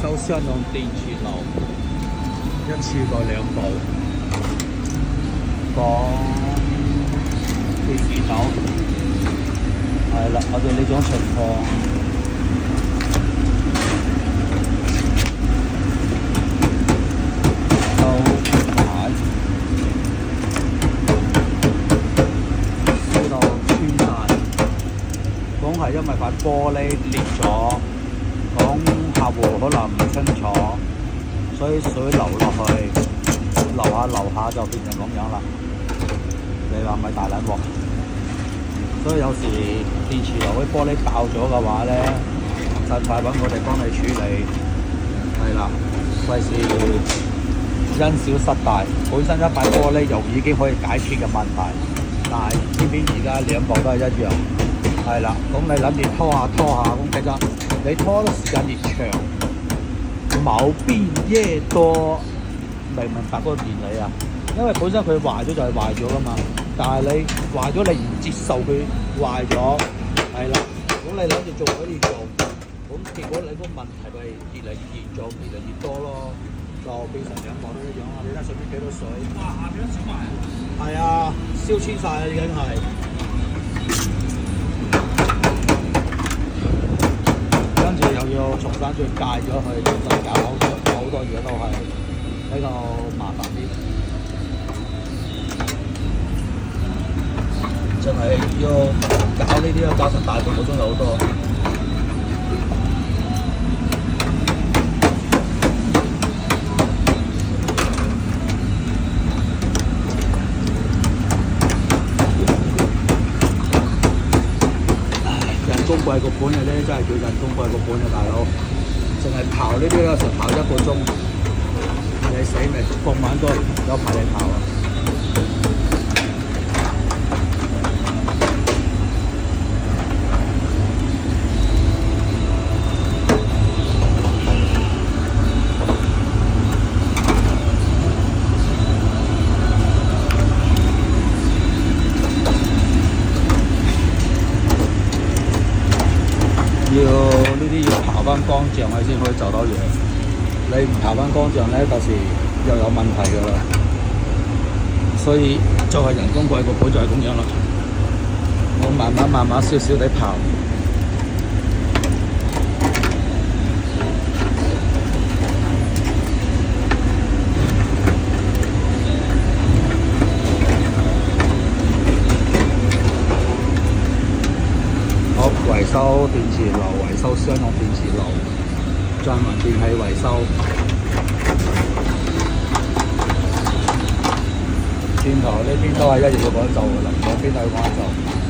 修商用電磁爐，一次過2部，講電磁豆，係啦，我哋呢種情況。係因為塊玻璃裂咗，講客戶可能唔清楚，所以水流落去，流下就變成咁樣啦。你話咪大撚鑊？所以有時電磁爐啲玻璃爆咗嘅話咧，盡快揾我哋幫你處理，係啦，費事因小失大。本身一塊玻璃就已經可以解決嘅問題，但係偏偏而家2部都係一樣。係啦，咁你諗住拖下，咁其實你拖得時間越長，冇邊嘢多，明白嗰個原理啊？因為本身佢壞咗就係壞咗噶嘛，但係你壞咗你唔接受佢壞咗，係啦，咁你諗住做可以做，咁結果你個問題咪越嚟越嚴重，越嚟越多咯，就變成2部都一樣啊！你睇上面幾多水？哇，下邊都燒埋。係啊，燒穿晒啦已經係。跟住又要重新再戒咗佢，重新搞好多嘢都係比較麻煩啲。真係要搞呢啲要搞成大半個鐘頭好多。人工貴個本嘅咧，真係叫人工貴個本嘅大佬，淨係刨呢啲咧，成刨1個鐘，你死未？放晚都有排你刨啊！呢啲要刨翻乾淨，你先可以做到嘢。你唔刨翻乾淨咧，到時又有問題㗎啦。所以就係人工貴個本就係咁樣啦。我慢慢少少地刨。維修電磁爐，維修商用電磁爐，進行電器維修。轉頭呢邊都係一樣要講做㗎啦，兩邊都要講做。